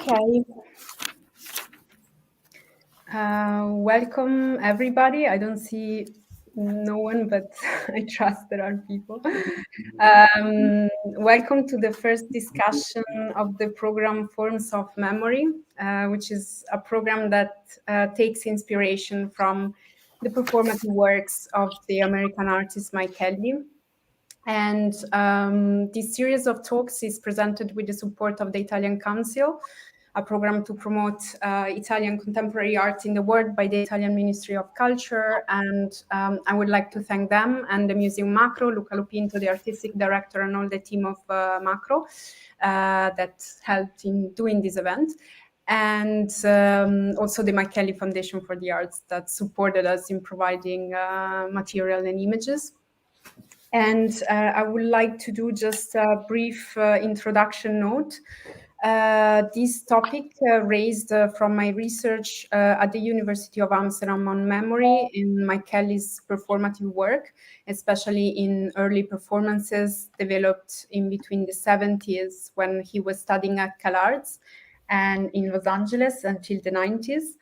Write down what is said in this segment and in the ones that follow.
Okay. Welcome, everybody. I don't see no one, but I trust there are people. Welcome to the first discussion of the program Forms of Memory, which is a program that takes inspiration from the performative works of the American artist Mike Kelley. And this series of talks is presented with the support of the Italian Council, a program to promote Italian contemporary art in the world by the Italian Ministry of Culture. And I would like to thank them and the Museum Macro, Luca Lupinto, the artistic director, and all the team of Macro that helped in doing this event. And also the Mike Kelley Foundation for the Arts that supported us in providing material and images. And I would like to do just a brief introduction note. This topic raised from my research at the University of Amsterdam on memory in Mike Kelley's performative work, especially in early performances developed in between the 70s when he was studying at CalArts and in Los Angeles until the 90s.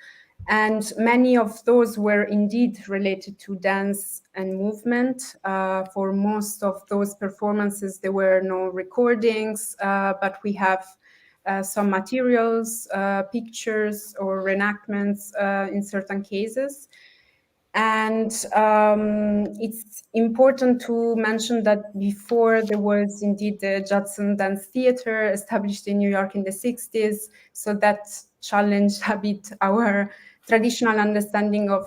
And many of those were indeed related to dance and movement. For most of those performances, there were no recordings, but we have some materials, pictures, or reenactments in certain cases. And it's important to mention that before there was indeed the Judson Dance Theater established in New York in the 60s. So that challenged a bit our traditional understanding of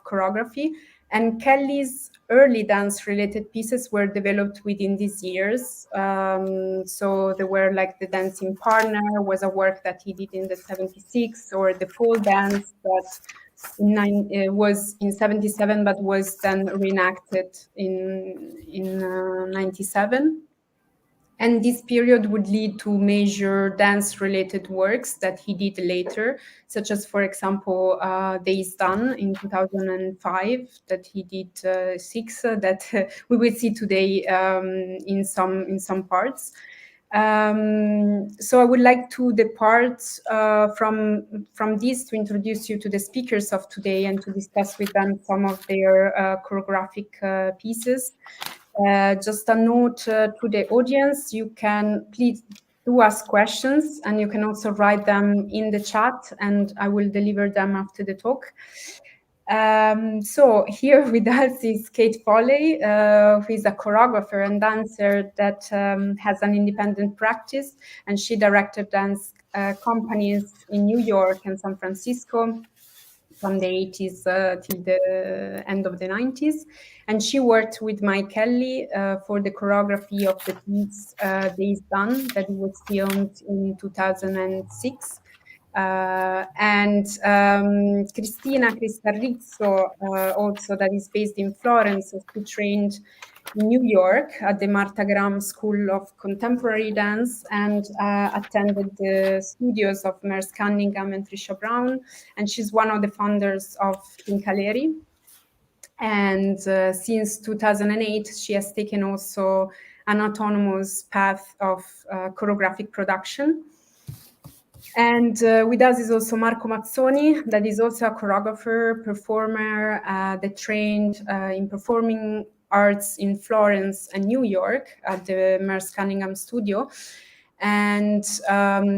choreography. And Kelley's early dance-related pieces were developed within these years. So there were like the Dancing Partner was a work that he did in the 76, or the Pole Dance that was in 77, but was then reenacted in 97. And this period would lead to major dance-related works that he did later, such as, for example, Days Done in 2005, that he did 6, that we will see today in some parts. So I would like to depart from this to introduce you to the speakers of today and to discuss with them some of their choreographic pieces. Just a note to the audience, you can please do ask questions, and you can also write them in the chat, and I will deliver them after the talk. So here with us is Kate Foley, who is a choreographer and dancer that has an independent practice, and she directed dance companies in New York and San Francisco from the 80s till the end of the 90s. And she worked with Mike Kelley for the choreography of the piece Days Done that was filmed in 2006. And Cristina Kristal Rizzo, also that is based in Florence, who trained in New York at the Martha Graham School of Contemporary Dance and attended the studios of Merce Cunningham and Trisha Brown. And she's one of the founders of Kinkaleri. And since 2008, she has taken also an autonomous path of choreographic production. And with us is also Marco Mazzoni, that is also a choreographer, performer, that trained in performing arts in Florence and New York at the Merce Cunningham studio. And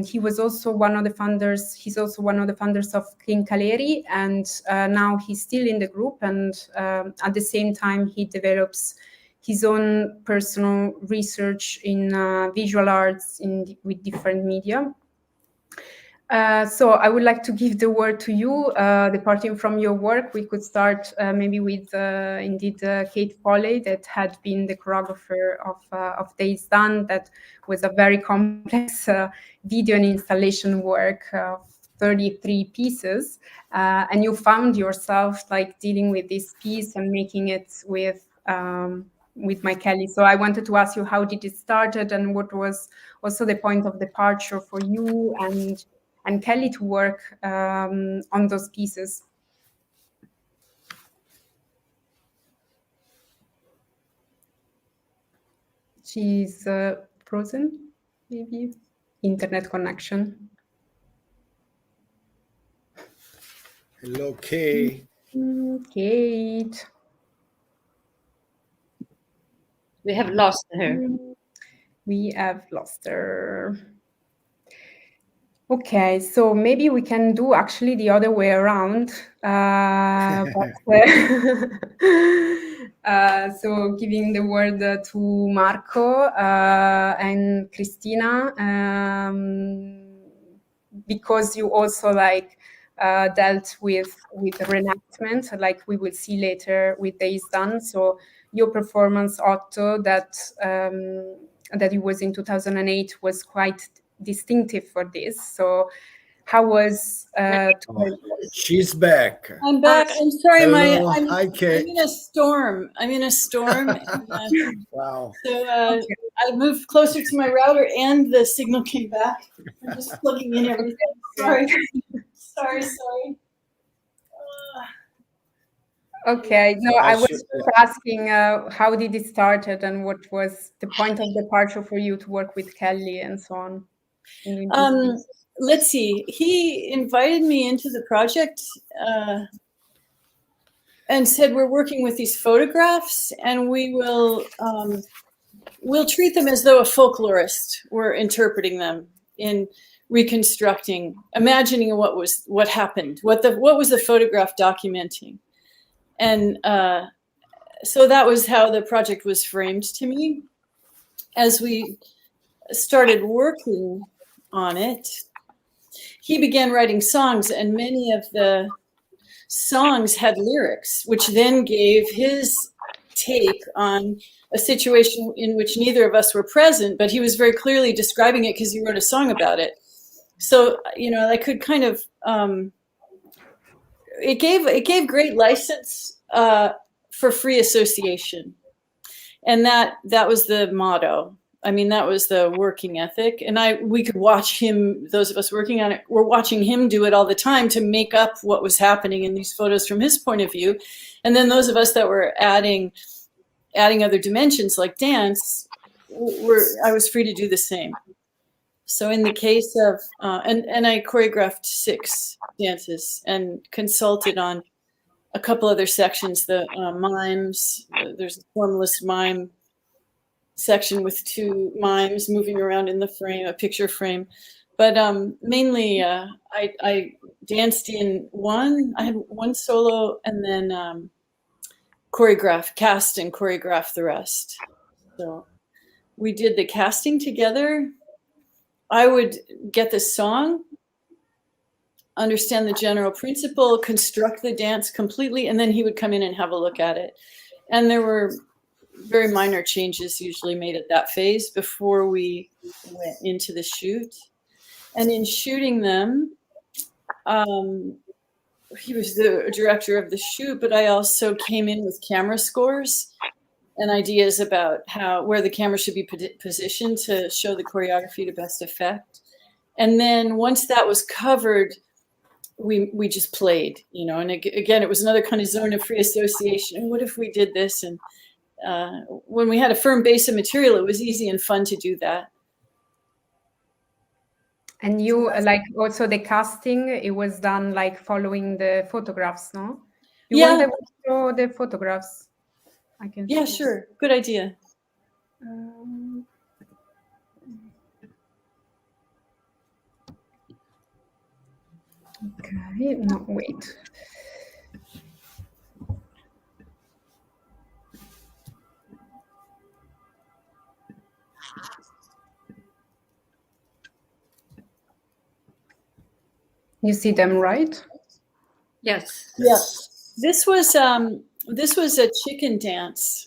he was also one of the founders. He's also one of the founders of Kinkaleri, and now he's still in the group. And at the same time, he develops his own personal research in visual arts with different media. So I would like to give the word to you. Departing from your work, we could start maybe with indeed Kate Foley, that had been the choreographer of Days Done. That was a very complex video and installation work of 33 pieces, and you found yourself like dealing with this piece and making it with Mike Kelley. So I wanted to ask you, how did it started, and what was also the point of departure for you and Kelley to work on those pieces? She's frozen, maybe internet connection. Hello, Kate. Kate. We have lost her. We have lost her. Okay, so maybe we can do actually the other way around. So giving the word to Marco and Cristina, because you also dealt with reenactment, like we will see later with Days Done. So your performance, OTTO, that it was in 2008 was quite distinctive for this. So how was she's back. I'm back. I'm sorry, Hi, Kate. I'm in a storm. Wow. So I moved closer to my router and the signal came back. I'm just plugging in everything. Sorry. Okay, no, I was just asking how did it started and what was the point of departure for you to work with Kelley and so on? Let's see. He invited me into the project and said, we're working with these photographs and we'll treat them as though a folklorist were interpreting them in reconstructing, imagining what happened, what was the photograph documenting. And so that was how the project was framed to me. As we started working on it, he began writing songs, and many of the songs had lyrics, which then gave his take on a situation in which neither of us were present, but he was very clearly describing it because he wrote a song about it. So, I could kind of, it gave great license for free association. And that was the motto. I mean, that was the working ethic. And we could watch him, those of us working on it, were watching him do it all the time to make up what was happening in these photos from his point of view. And then those of us that were adding other dimensions like dance, I was free to do the same. So in the case of, and I choreographed 6 dances and consulted on a couple other sections, the mimes. There's a formalist mime section with 2 mimes moving around in the frame, a picture frame. But mainly I danced in one, I had one solo and then cast and choreographed the rest. So we did the casting together. I would get the song, understand the general principle, construct the dance completely, and then he would come in and have a look at it. And there were very minor changes usually made at that phase before we went into the shoot. And in shooting them, he was the director of the shoot, but I also came in with camera scores and ideas about where the camera should be positioned to show the choreography to best effect. And then once that was covered, we just played, and again, it was another kind of zone of free association. And what if we did this? And when we had a firm base of material, it was easy and fun to do that. And you also the casting, it was done following the photographs, no? You want to show the photographs? I can. Yeah, sure. Good idea. Okay, no, wait. You see them, right? Yes. Yeah. This was a chicken dance.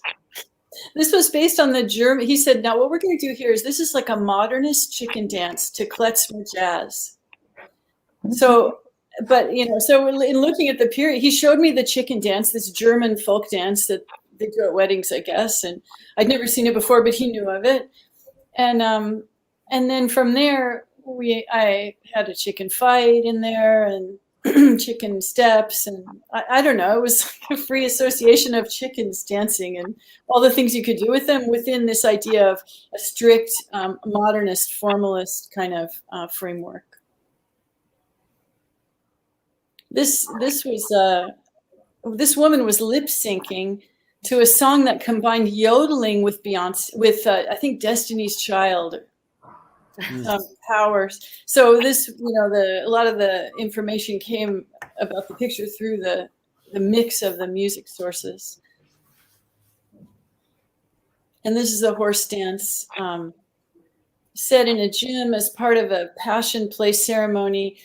This was based on the German. He said, now what we're going to do here is this is like a modernist chicken dance to klezmer jazz. So, but so in looking at the period, he showed me the chicken dance, this German folk dance that they do at weddings, I guess. And I'd never seen it before, but he knew of it. And then from there, I had a chicken fight in there and chicken steps, and I don't know, it was like a free association of chickens dancing and all the things you could do with them within this idea of a strict modernist, formalist kind of framework. This woman was lip syncing to a song that combined yodeling with Beyonce, with I think Destiny's Child, Powers. So this, a lot of the information came about the picture through the mix of the music sources. And this is a horse dance set in a gym as part of a Passion Play ceremony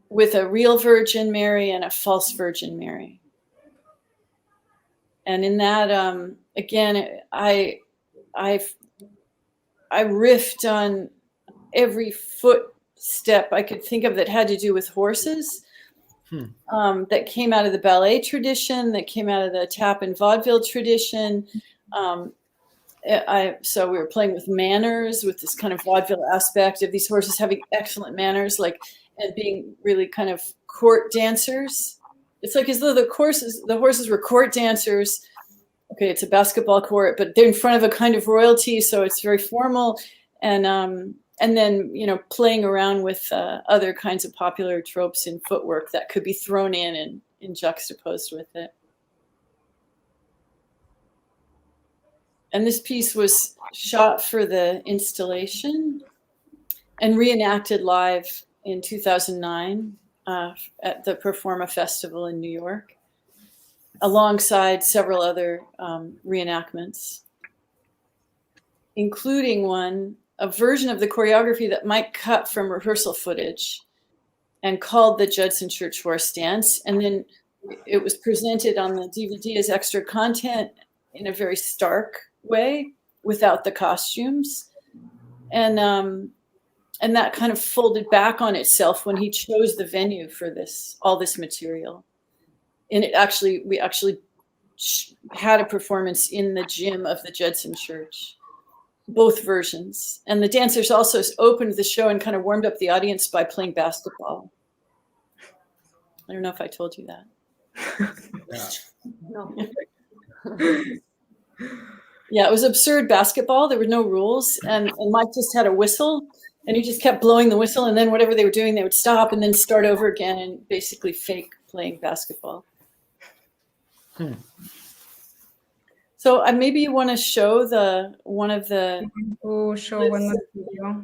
with a real Virgin Mary and a false Virgin Mary. And in that, again, I riffed on every footstep I could think of that had to do with horses. That came out of the ballet tradition, that came out of the tap and vaudeville tradition. So we were playing with manners, with this kind of vaudeville aspect of these horses having excellent manners, and being really kind of court dancers. It's like as though the horses were court dancers. Okay, it's a basketball court, but they're in front of a kind of royalty, so it's very formal. And then playing around with other kinds of popular tropes in footwork that could be thrown in and juxtaposed with it. And this piece was shot for the installation and reenacted live in 2009 at the Performa Festival in New York, alongside several other reenactments, including a version of the choreography that Mike cut from rehearsal footage and called the Judson Church Horse Dance. And then it was presented on the DVD as extra content in a very stark way without the costumes. And that kind of folded back on itself when he chose the venue for all this material. And we actually had a performance in the gym of the Judson Church, both versions. And the dancers also opened the show and kind of warmed up the audience by playing basketball. I don't know if I told you that. No. Yeah, it was absurd basketball. There were no rules. And Mike just had a whistle. And he just kept blowing the whistle, and then whatever they were doing, they would stop and then start over again and basically fake playing basketball. So maybe you want to show one of the video.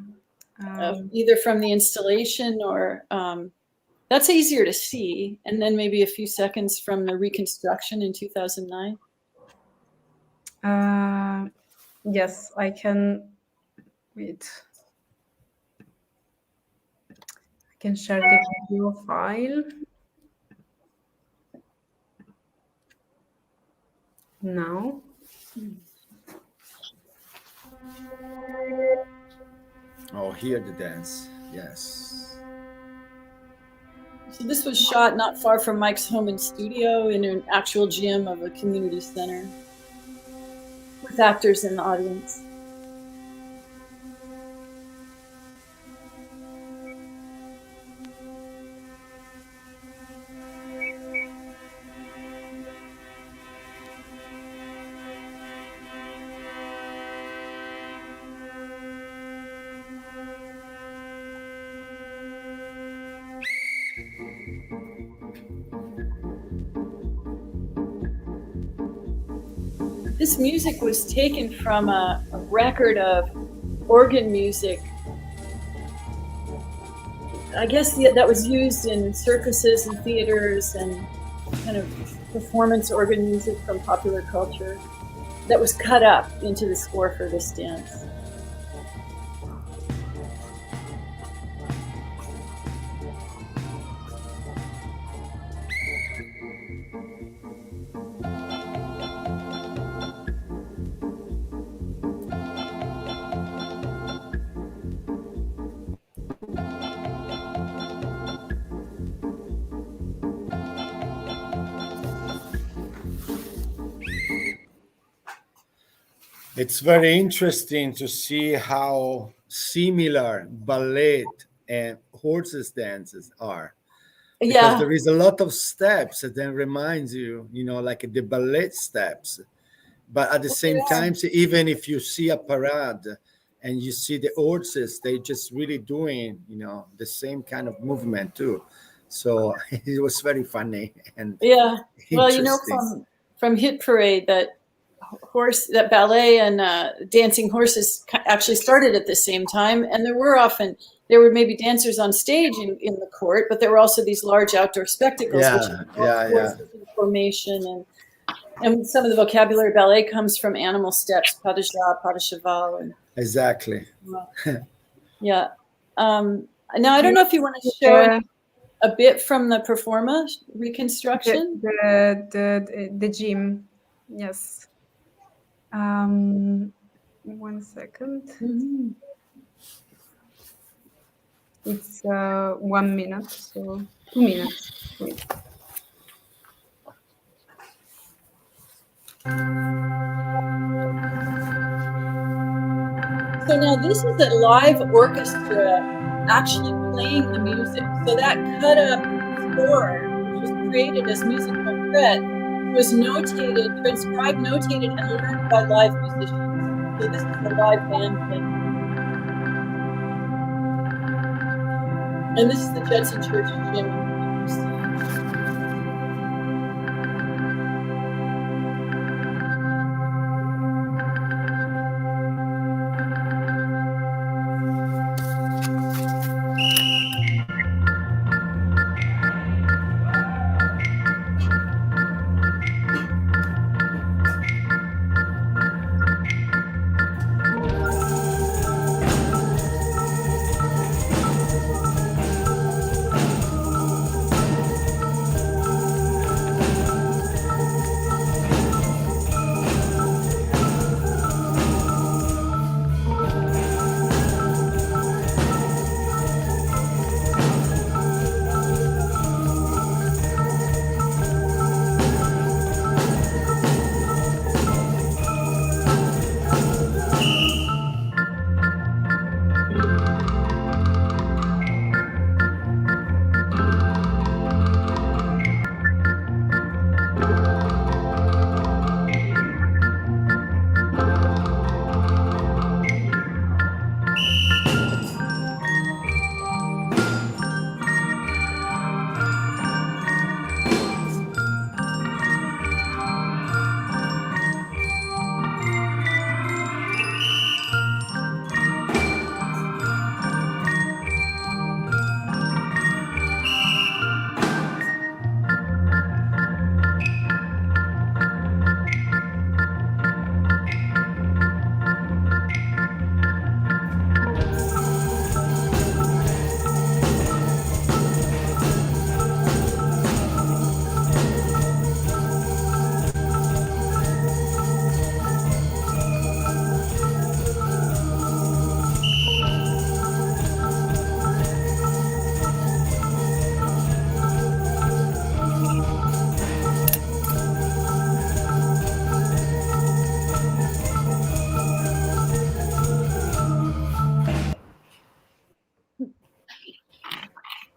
Either from the installation or that's easier to see, and then maybe a few seconds from the reconstruction in 2009. Yes, I can. Wait. I can share the video file now. Oh, here the dance. Yes. So this was shot not far from Mike's home and studio in an actual gym of a community center with actors in the audience. This music was taken from a record of organ music. I guess that was used in circuses and theaters and kind of performance organ music from popular culture that was cut up into the score for this dance. It's very interesting to see how similar ballet and horses dances are. Because there is a lot of steps that then reminds you, like the ballet steps. But at the same time, so even if you see a parade and you see the horses, they just really doing, the same kind of movement too. So it was very funny and Yeah. Well, interesting. from Hit Parade, that ballet and dancing horses actually started at the same time, and there were maybe dancers on stage in the court, but there were also these large outdoor spectacles, which horses in formation, and some of the vocabulary ballet comes from animal steps, pas de chat, pas de cheval, and Exactly. yeah. Now I don't know if you want to show a bit from the performa reconstruction. The gym, yes. 1 second. Mm-hmm. It's 1 minute, so 2 minutes. Wait. So now this is a live orchestra actually playing the music. So that cut up score, which was created as musical thread, was transcribed, notated, and learned by live musicians. So this is a live band playing. And this is the Judson Church Gym.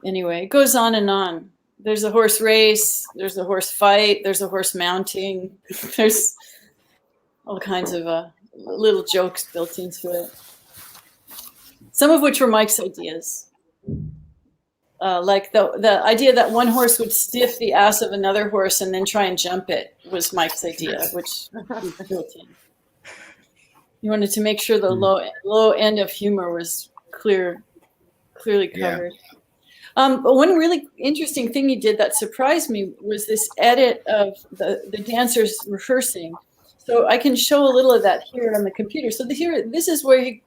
Anyway, it goes on and on. There's a horse race, there's a horse fight, there's a horse mounting, there's all kinds of little jokes built into it. Some of which were Mike's ideas. Like the idea that one horse would stiff the ass of another horse and then try and jump it was Mike's idea, which was built in. He wanted to make sure the low end of humor was clearly covered. But one really interesting thing he did that surprised me was this edit of the dancers rehearsing. So I can show a little of that here on the computer. So this is where he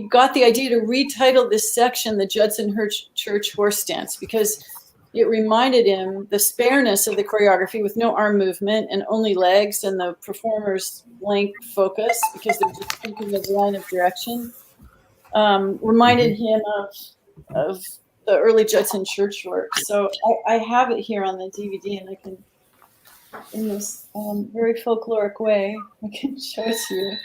got the idea to retitle this section the Judson Church Horse Dance, because it reminded him the spareness of the choreography with no arm movement and only legs, and the performer's blank focus because they're just thinking of line of direction. Reminded him of the early Judson Church work. So I have it here on the DVD, and I can, in this very folkloric way, I can show it to you.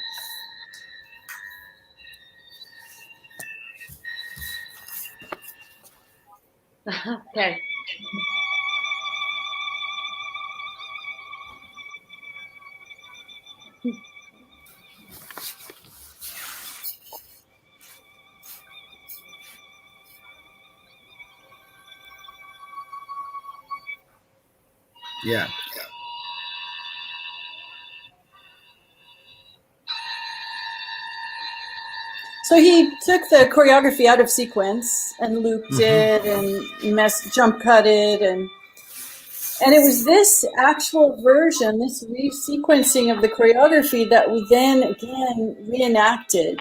Okay. Yeah. So he took the choreography out of sequence and looped it and jump cut it, and it was this actual version, this resequencing of the choreography that we then again reenacted.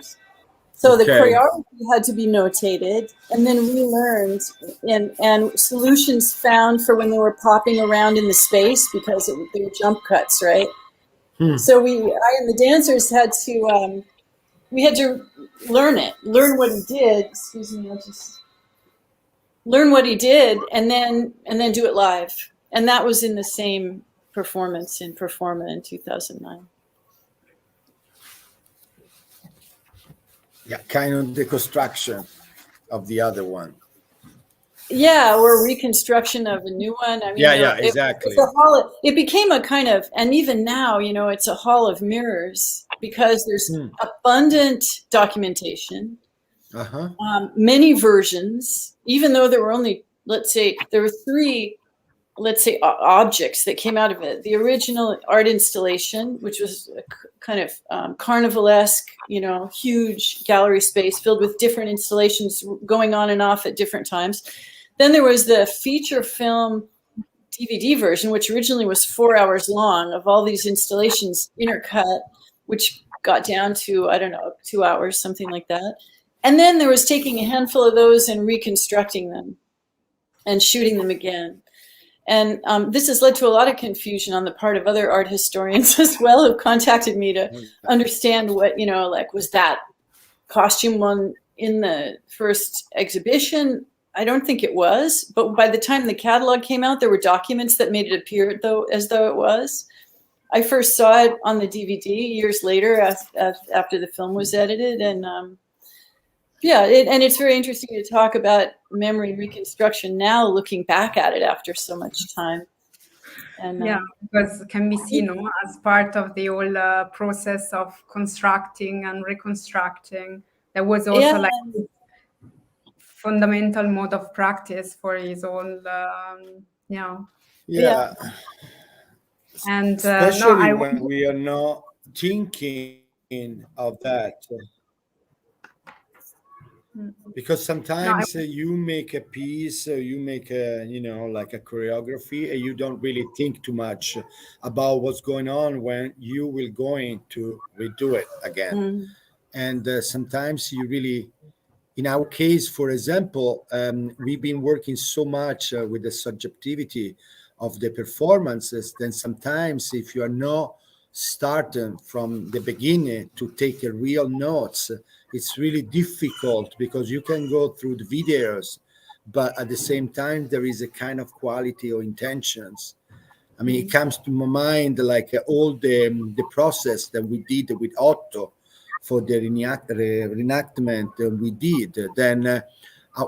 So the choreography had to be notated and then relearned, and solutions found for when they were popping around in the space because they were jump cuts, right? So I and the dancers had to we had to learn what he did. Excuse me, I'll just learn what he did, and then do it live. And that was in the same performance in Performa in 2009. Yeah, kind of the construction of the other one. Yeah, or reconstruction of a new one. I mean, exactly. It became a kind of, and even now, it's a hall of mirrors because there's abundant documentation, many versions, even though there were only, there were 3, objects that came out of it. The original art installation, which was a kind of carnivalesque, huge gallery space filled with different installations going on and off at different times. Then there was the feature film DVD version, which originally was 4 hours long, of all these installations intercut, which got down to, 2 hours, something like that. And then there was taking a handful of those and reconstructing them and shooting them again. And this has led to a lot of confusion on the part of other art historians as well, who've contacted me to understand what, was that costume one in the first exhibition? I don't think it was, but by the time the catalog came out, there were documents that made it appear as though it was. I first saw it on the DVD years later after the film was edited, and and it's very interesting to talk about memory reconstruction now, looking back at it after so much time. And because it can be seen as part of the whole process of constructing and reconstructing. There was also like fundamental mode of practice for his own and especially when we are not thinking of that, because sometimes you make a piece, you make a like a choreography, and you don't really think too much about what's going on when you will going to redo it again. And sometimes you really, in our case, for example, we've been working so much with the subjectivity of the performances, then sometimes if you are not starting from the beginning to take a real notes, it's really difficult, because you can go through the videos, but at the same time, there is a kind of quality or intentions. I mean, it comes to my mind like all the process that we did with OTTO, for the reenactment we did. Then at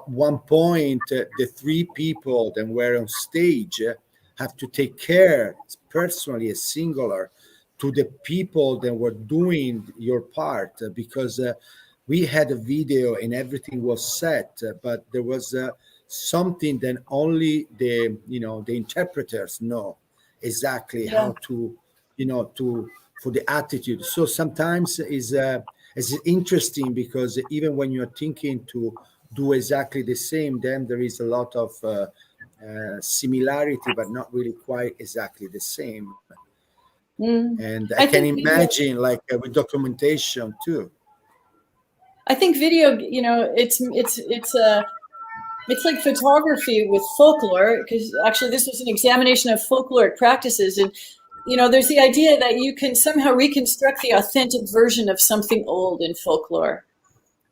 one point, the 3 people that were on stage have to take care personally, as singular, to the people that were doing your part, because we had a video and everything was set, but there was something that only the interpreters know exactly how to, for the attitude. So sometimes it's interesting, because even when you're thinking to do exactly the same, then there is a lot of similarity, but not really quite exactly the same. And I can imagine like with documentation too. I think video, it's like photography with folklore, because actually this was an examination of folkloric practices, and there's the idea that you can somehow reconstruct the authentic version of something old in folklore,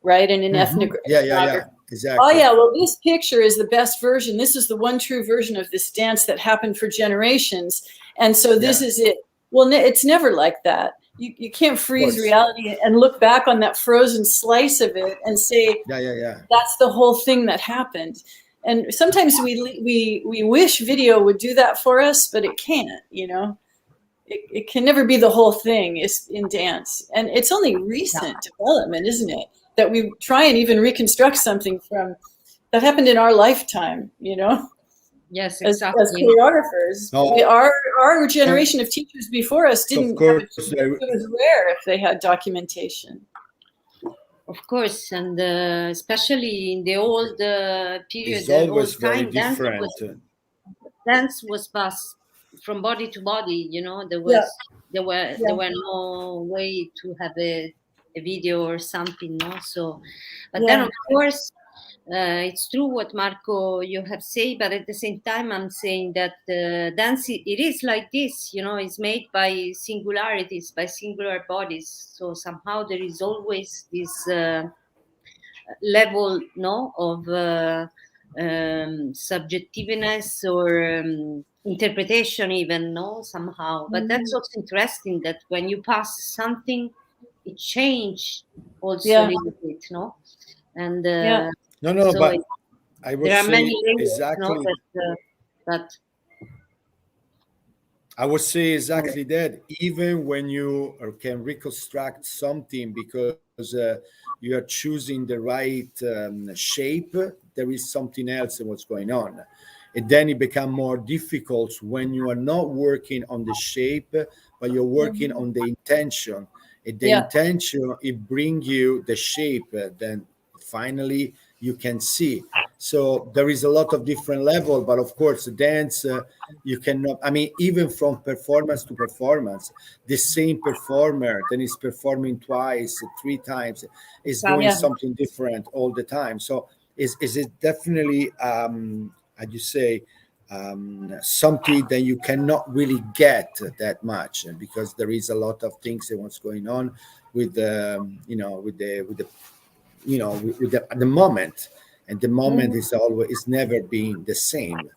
right? And in ethnography. Yeah, exactly. Oh yeah, well, this picture is the best version. This is the one true version of this dance that happened for generations, and so this is it. Well, it's never like that. You can't freeze reality and look back on that frozen slice of it and say, that's the whole thing that happened. And sometimes we wish video would do that for us, but it can't. It can never be the whole thing in dance. And it's only recent development, isn't it, that we try and even reconstruct something from that happened in our lifetime, Yes, as exactly. choreographers. No. Our generation of teachers before us didn't. Of course, it was rare if they had documentation. Of course, and especially in the old period, it's the always old very time, different. dance was passed from body to body. You know, there were no way to have a video or something. No, so, but then of course. It's true what Marco you have said, but at the same time, I'm saying that dance it is like this. You know, it's made by singularities, by singular bodies. So somehow there is always this level, no, of subjectiveness or interpretation, even, no, somehow. But that's also interesting that when you pass something, it change also a little bit, no, and No, so but I would there are say many layers, exactly. no, that I would say exactly that. Even when you can reconstruct something because you are choosing the right shape, there is something else in what's going on. And then it becomes more difficult when you are not working on the shape, but you're working on the intention. And the intention, it brings you the shape. Then finally you can see. So there is a lot of different level, but of course, dance. You cannot, I mean, even from performance to performance, the same performer then is performing twice, three times, is doing something different all the time. So is it definitely how do you say, something that you cannot really get that much because there is a lot of things and what's going on with the moment, and the moment is always is never being the same.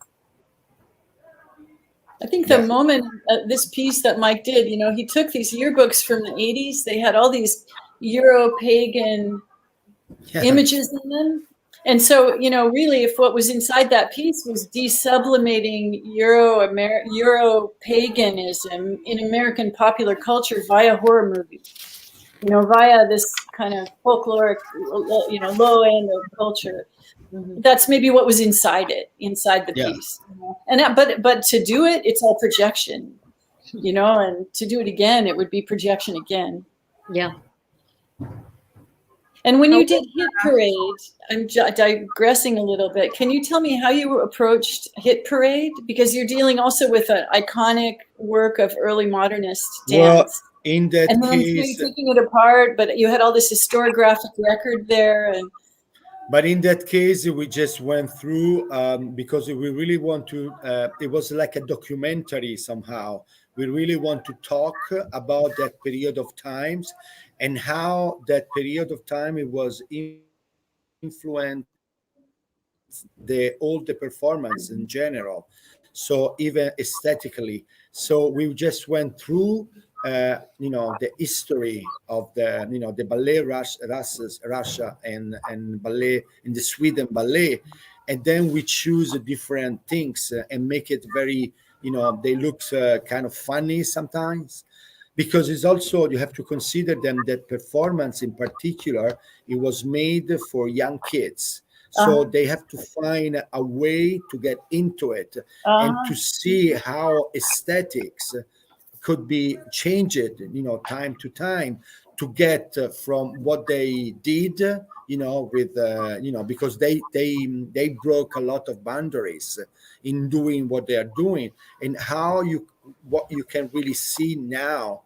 I think the moment this piece that Mike did, you know, he took these yearbooks from the 80s. They had all these Euro-pagan images in them. And so, you know, really, if what was inside that piece was desublimating Euro-paganism in American popular culture via horror movies, you know, via this kind of folkloric, you know, low end of culture. That's maybe what was inside the piece. You know? And but to do it, it's all projection, you know, and to do it again, it would be projection again. Yeah. And when you did Hit Parade, I'm digressing a little bit. Can you tell me how you approached Hit Parade? Because you're dealing also with an iconic work of early modernist dance. Well, in that and then case, you're taking it apart, but you had all this historiographic record there. But in that case, we just went through because we really want to. It was like a documentary somehow. We really want to talk about that period of times and how that period of time it was influenced all the performance in general. So even aesthetically, so we just went through the history of the ballet Russia and ballet in the Sweden ballet, and then we choose different things and make it very, they look kind of funny sometimes, because it's also, you have to consider them that performance in particular, it was made for young kids. So they have to find a way to get into it and to see how aesthetics could be changed, time to time, to get from what they did, with because they broke a lot of boundaries in doing what they are doing, and what you can really see now,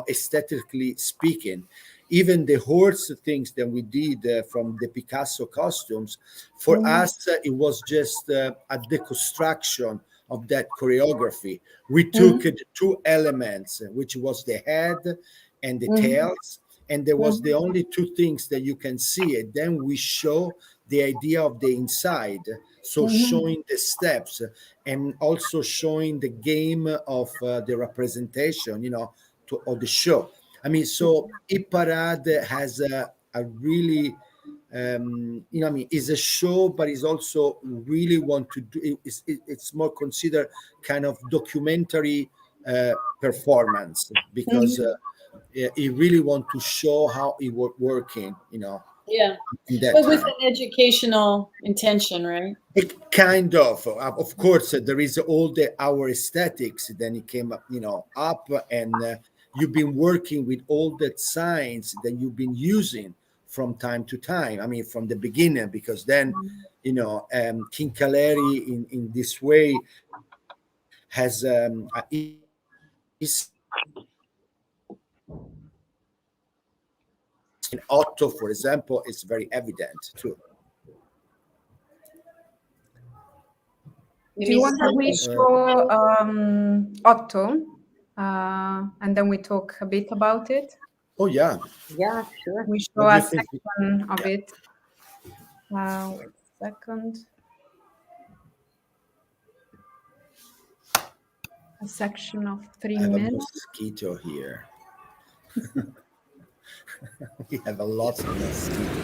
aesthetically speaking. Even the horse things that we did from the Picasso costumes, for us, it was just a deconstruction of that choreography. We took two elements, which was the head and the tails, and there was the only two things that you can see. And then we show the idea of the inside, so showing the steps and also showing the game of the representation, of the show. I mean, so Hit Parade has a really, is a show, but it's also really want to do. It's more considered kind of documentary performance, because he really want to show how it was working, Yeah, but with an educational intention, right? It kind of course, there is all our aesthetics. Then it came up, up, and you've been working with all that science that you've been using from time to time. I mean, from the beginning, because then, Kinkaleri in this way has is in OTTO, for example, is very evident too. Do you want that we show OTTO, and then we talk a bit about it? Oh yeah, sure. We show a section of it. Wait a second. A section of 3 minutes. I have a mosquito here. We have a lot of mosquitoes.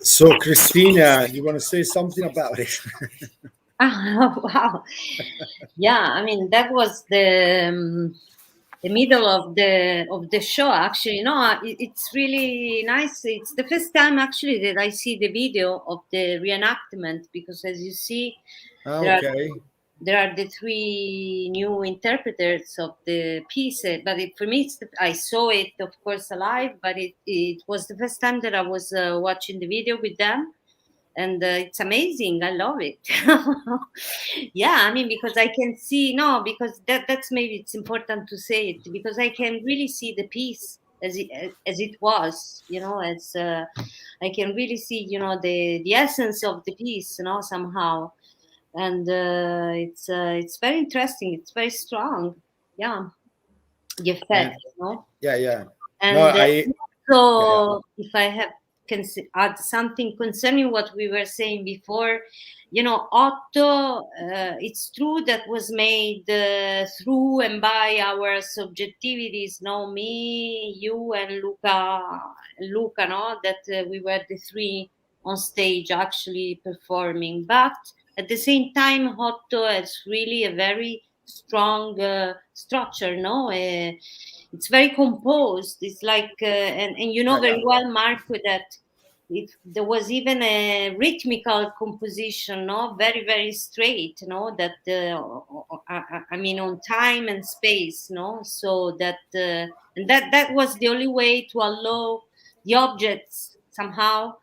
So, Cristina, you want to say something about it? Oh, wow. Yeah, I mean, that was the middle of the show. Actually, no, it's really nice. It's the first time actually that I see the video of the reenactment, because as you see, Okay. there are the three new interpreters of the piece. But for me, I saw it, of course, alive, but it was the first time that I was watching the video with them. And it's amazing. I love it. Yeah, I mean, because I can see, no, because that's maybe it's important to say it, because I can really see the piece as it was, as I can really see, the essence of the piece, somehow. And it's very interesting. It's very strong. Yeah, the effect, Yeah. And No, yeah. if I have can add something concerning what we were saying before, OTTO, it's true that was made through and by our subjectivities, me, you, and Luca, that we were the three on stage actually performing. But at the same time, OTTO has really a very strong structure, it's very composed. It's like, and very well, Marco, that there was even a rhythmical composition, very, very straight, that, I mean, on time and space, so that, and that was the only way to allow the objects somehow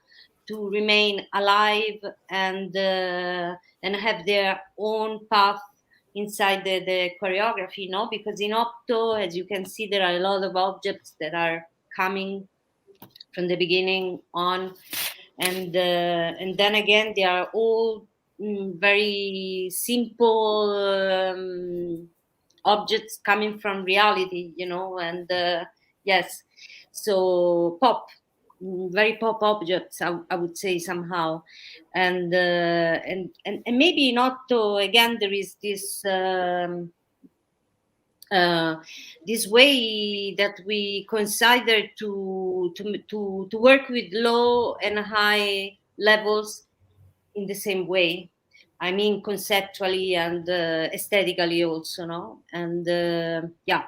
to remain alive and have their own path inside the choreography, because in OTTO, as you can see, there are a lot of objects that are coming from the beginning on, and then again they are all very simple objects coming from reality, and yes, so very pop objects, I would say, somehow. And maybe in OTTO again there is this this way that we consider to work with low and high levels in the same way. I mean, conceptually and aesthetically also, and yeah,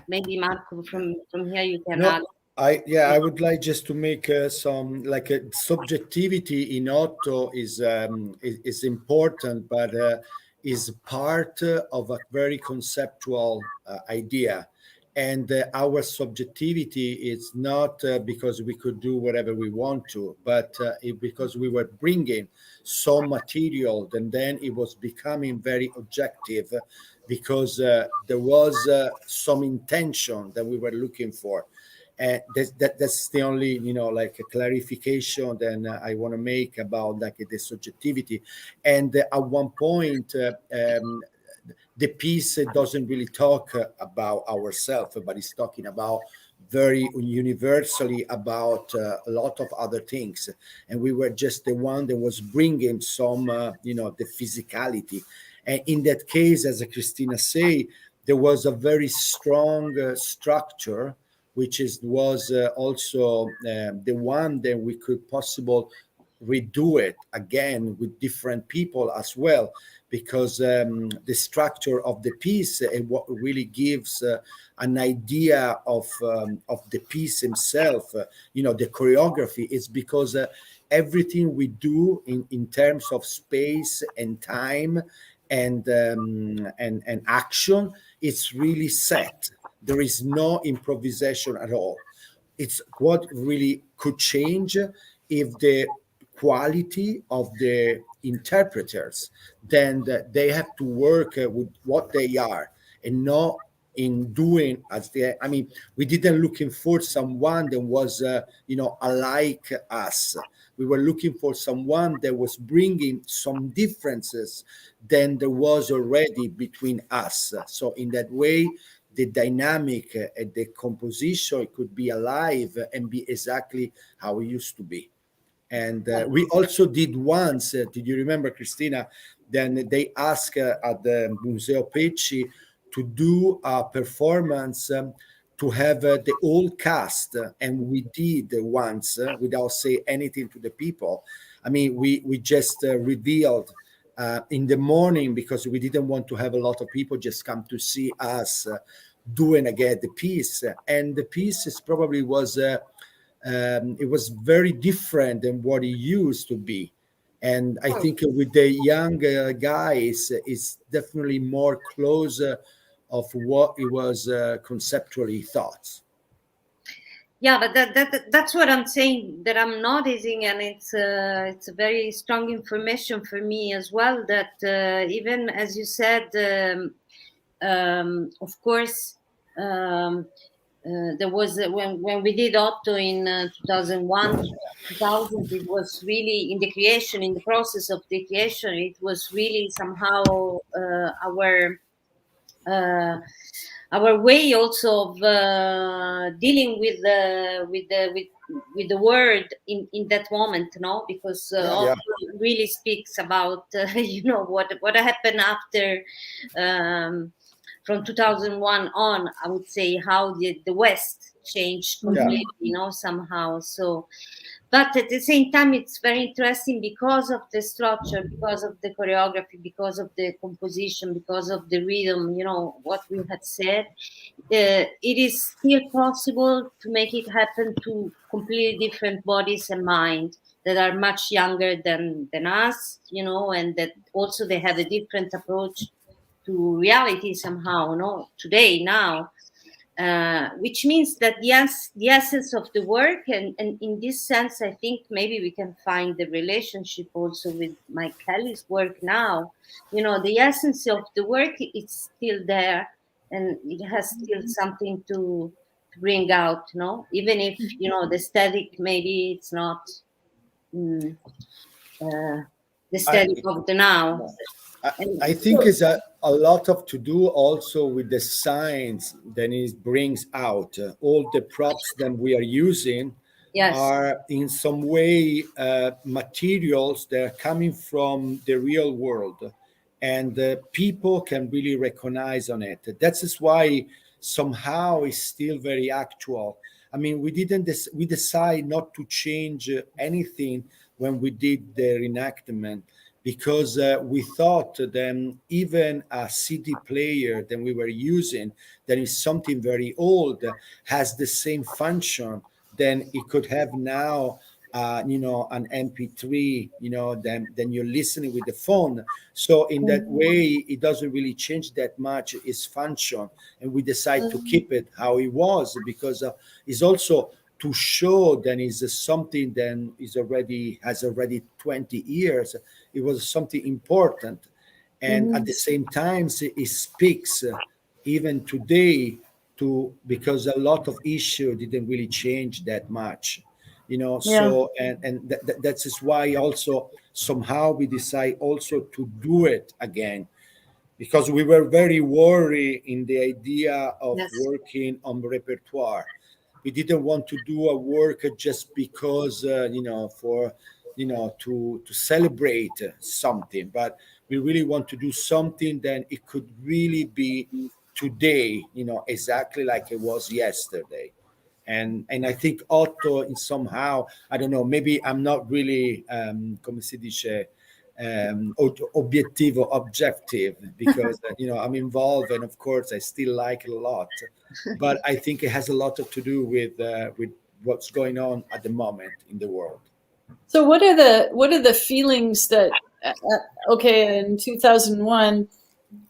maybe Marco, from here you can add. I would like just to make some subjectivity in OTTO is important, but is part of a very conceptual idea. And our subjectivity is not because we could do whatever we want to, but because we were bringing some material, and then it was becoming very objective because there was some intention that we were looking for. And that's the only a clarification that I want to make about the subjectivity. And at one point the piece doesn't really talk about ourselves, but it's talking about very universally about a lot of other things, and we were just the one that was bringing some the physicality. And in that case, as Cristina say, there was a very strong structure, which was also the one that we could possibly redo it again with different people as well, because the structure of the piece and what really gives an idea of the piece himself, the choreography, is because everything we do in terms of space and time and action, it's really set. There is no improvisation at all. It's what really could change if the quality of the interpreters, then they have to work with what they are and not in doing as they. I mean, we didn't looking for someone that was alike us. We were looking for someone that was bringing some differences than there was already between us. So in that way, the dynamic and the composition could be alive and be exactly how it used to be. And we also did once, did you remember, Cristina? Then they asked at the Museo Pecci to do a performance to have the whole cast, and we did once without saying anything to the people. I mean, we just revealed in the morning, because we didn't want to have a lot of people just come to see us doing again the piece. And the piece is probably was it was very different than what it used to be. And I think with the young guys, it's definitely more closer of what it was conceptually thought. Yeah, but that's what I'm saying, that I'm noticing, and it's a very strong information for me as well, that even as you said, of course, there was when we did OTTO in 2001, 2000, it was really in the creation, in the process of the creation, it was really somehow uh, our way also of dealing with with the word in that moment, no? Because Yeah. OTTO really speaks about you know what happened after. From 2001 on, I would say, how the West changed completely, you know, somehow. So, but at the same time, it's very interesting because of the structure, because of the choreography, because of the composition, because of the rhythm, you know, what we had said. It is still possible to make it happen to completely different bodies and minds that are much younger than us, you know, and that also they have a different approach to reality somehow, no, today, now, which means that the essence of the work, and in this sense, I think maybe we can find the relationship also with Mike Kelley's work now. You know, the essence of the work, it's still there, and it has still something to bring out, no, even if, you know, the aesthetic maybe it's not mm, the aesthetic of the now. I think it's a lot of to do also with the science that it brings out. All the props that we are using Yes. are in some way materials that are coming from the real world, and people can really recognize on it. That's why somehow it's still very actual. I mean, we decide not to change anything when we did the reenactment, because we thought then even a CD player that we were using, that is something very old, has the same function then it could have now, you know, an MP3, you know, then you're listening with the phone. So in that way, it doesn't really change that much its function, and we decide to keep it how it was, because it's also to show that is something that has already 20 years. It was something important, and at the same time, it speaks even today to, because a lot of issue didn't really change that much, you know. So that's is why also somehow we decide also to do it again, because we were very worried in the idea of working on repertoire. We didn't want to do a work just because you know, for, you know, to celebrate something, but we really want to do something that it could really be today, you know, exactly like it was yesterday. And I think OTTO in somehow, I don't know, maybe I'm not really come si dice, objective, because you know, I'm involved, and of course I still like it a lot, but I think it has a lot to do with what's going on at the moment in the world. So what are the feelings that okay, in 2001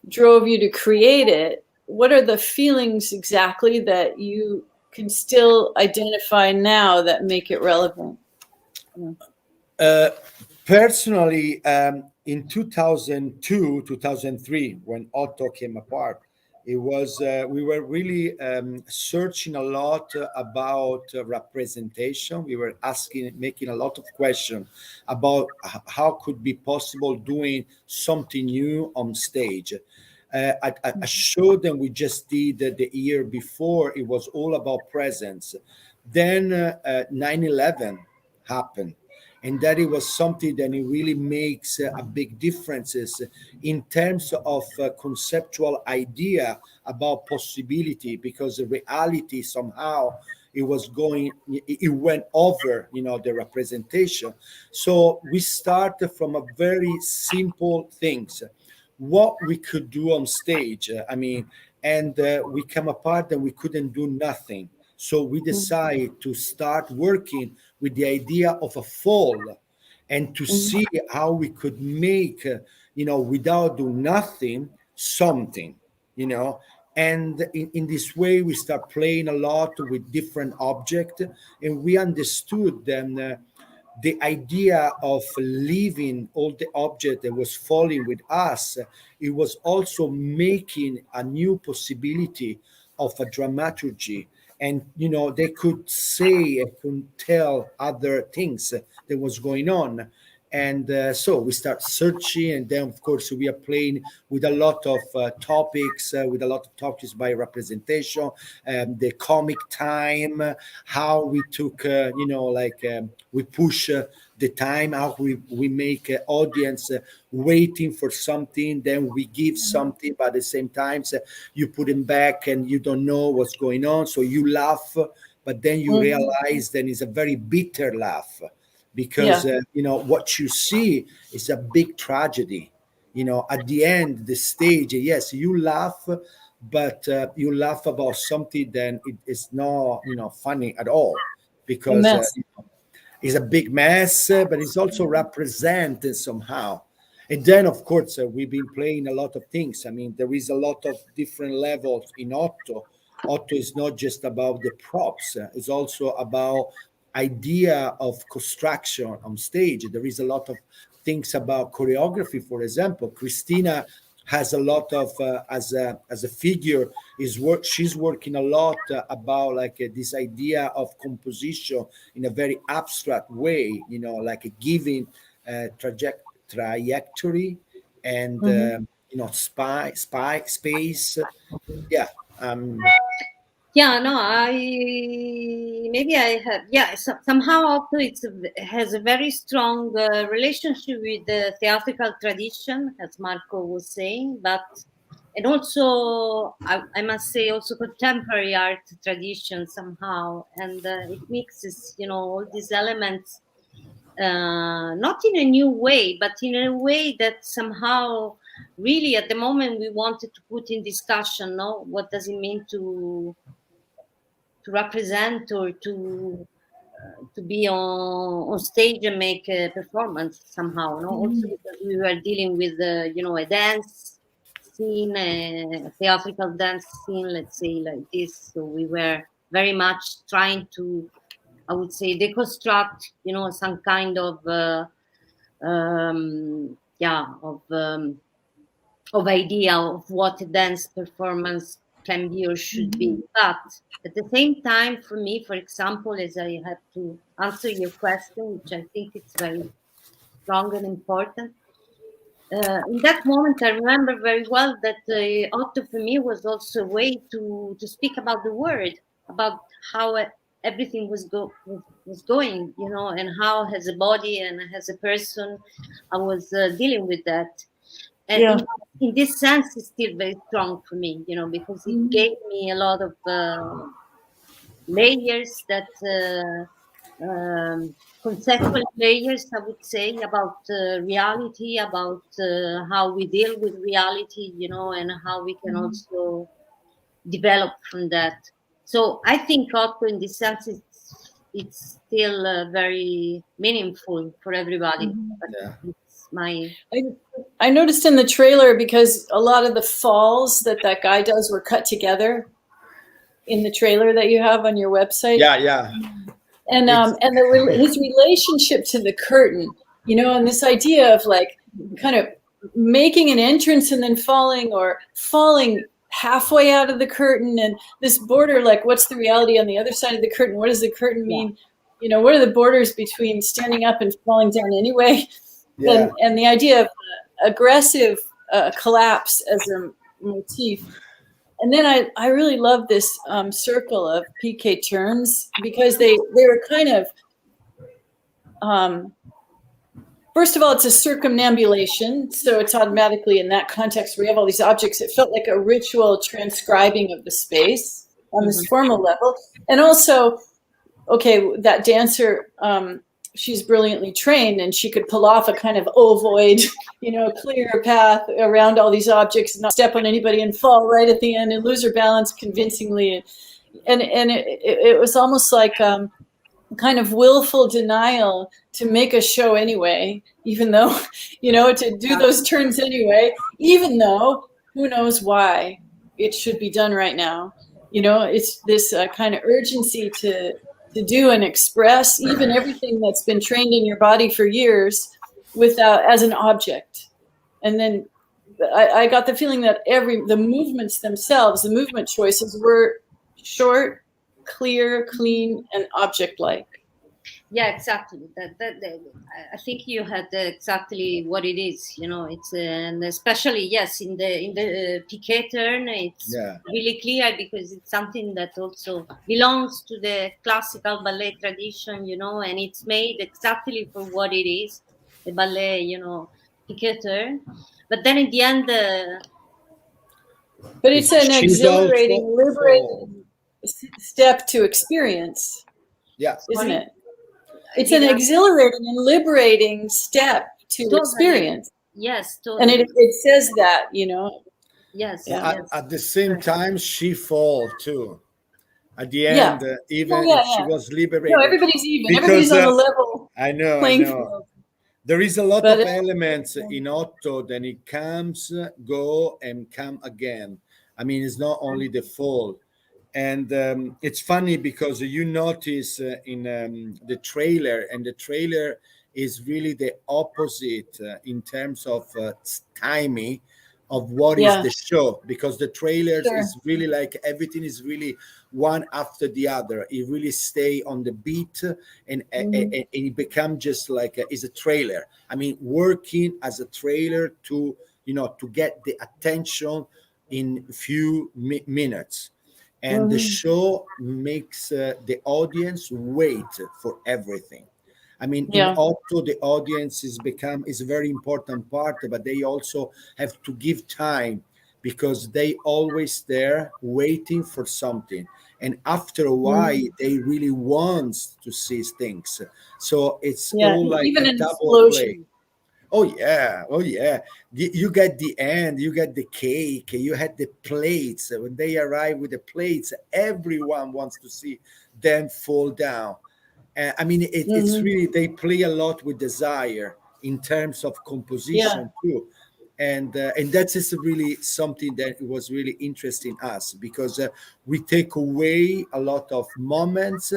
drove you to create it? What are the feelings exactly that you can still identify now that make it relevant? Personally, in 2002, 2003, when OTTO came apart, it was we were really searching a lot about representation. We were making a lot of questions about how could be possible doing something new on stage. A show that we just did the year before, it was all about presence. Then 9/11 happened, and that it was something that it really makes a big differences in terms of conceptual idea about possibility, because the reality somehow it went over, you know, the representation. So we started from a very simple things, what we could do on stage. I mean, and we come apart and we couldn't do nothing. So we decided to start working with the idea of a fall, and to see how we could make, without doing nothing, something, And in this way, we start playing a lot with different objects, and we understood then the idea of leaving all the object that was falling with us. It was also making a new possibility of a dramaturgy, and they could say and could tell other things that was going on. And so we start searching, and then of course we are playing with a lot of topics, by representation, the comic time, how we took, we push the time, how we make audience waiting for something, then we give something, but at the same time you put them back and you don't know what's going on, so you laugh, but then you realize then it's a very bitter laugh, because what you see is a big tragedy. At the end, the stage, yes, you laugh, but you laugh about something then it is not funny at all, because it's a big mess, but it's also represented somehow. And then of course we've been playing a lot of things. I mean, there is a lot of different levels in OTTO. OTTO is not just about the props, it's also about idea of construction on stage. There is a lot of things about choreography. For example, Cristina has a lot of as a figure she's working a lot about this idea of composition in a very abstract way, like a giving trajectory and space. Yeah, no, somehow also has a very strong relationship with the theatrical tradition, as Marco was saying, and also I must say also contemporary art tradition somehow, and it mixes all these elements, not in a new way, but in a way that somehow really at the moment we wanted to put in discussion, what does it mean to represent or to be on stage and make a performance somehow, also because we were dealing with a dance scene, a theatrical dance scene, let's say, like this. So we were very much trying to, I would say, deconstruct some kind of idea of what a dance performance can be or should be. But at the same time, for me, for example, as I have to answer your question, which I think it's very strong and important, in that moment, I remember very well that OTTO for me was also a way to speak about the word, about how everything was going, and how as a body and as a person, I was dealing with that. And in this sense, it's still very strong for me, because it gave me a lot of layers that conceptual layers, I would say, about reality, about how we deal with reality, and how we can also develop from that. So I think OTTO in this sense it's still very meaningful for everybody. I noticed in the trailer, because a lot of the falls that guy does were cut together in the trailer that you have on your website. Yeah. And his relationship to the curtain, and this idea of kind of making an entrance and then falling halfway out of the curtain, and this border, what's the reality on the other side of the curtain? What does the curtain mean? What are the borders between standing up and falling down anyway? Yeah. And the idea of aggressive collapse as a motif. And then I really love this circle of PK turns, because they were kind of, first of all, it's a circumambulation. So it's automatically in that context where you have all these objects. It felt like a ritual transcribing of the space on this formal level. And also, okay, that dancer, she's brilliantly trained, and she could pull off a kind of ovoid, clear path around all these objects and not step on anybody and fall right at the end and lose her balance convincingly. And it was almost like kind of willful denial to make a show anyway, even though, to do those turns anyway, even though who knows why it should be done right now. It's this kind of urgency to do and express even everything that's been trained in your body for years without as an object. And then I got the feeling that the movements themselves, the movement choices were short, clear, clean, and object-like. Yeah, exactly. I think you had exactly what it is. It's and especially yes in the piqué turn, it's really clear because it's something that also belongs to the classical ballet tradition. And it's made exactly for what it is, the ballet. Piqué turn. But then in the end, but it's an exhilarating, liberating step to experience. Yeah, isn't it? It's an exhilarating and liberating step to experience. Yes, totally. And it says that, Yes. Yeah. At the same time, she falls too. At the end, even if she was liberated. No, everybody's even. Everybody's on a level. I know. Field. There is a lot of elements in OTTO. Then it comes, go, and come again. I mean, it's not only the fall. And it's funny because you notice in the trailer, and the trailer is really the opposite in terms of timing of what is the show, because the trailers is really like everything is really one after the other. It really stay on the beat, and it become just like is a trailer. I mean, working as a trailer to to get the attention in few minutes. And the show makes the audience wait for everything. I mean, in OTTO, the audience is a very important part, but they also have to give time because they always there waiting for something. And after a while, they really want to see things. So it's all like even a an double explosion. play. Oh yeah. You get the end, you get the cake, you had the plates. When they arrive with the plates, everyone wants to see them fall down. I mean, it's really, they play a lot with desire in terms of composition too. And that is really something that was really interesting us, because we take away a lot of moments,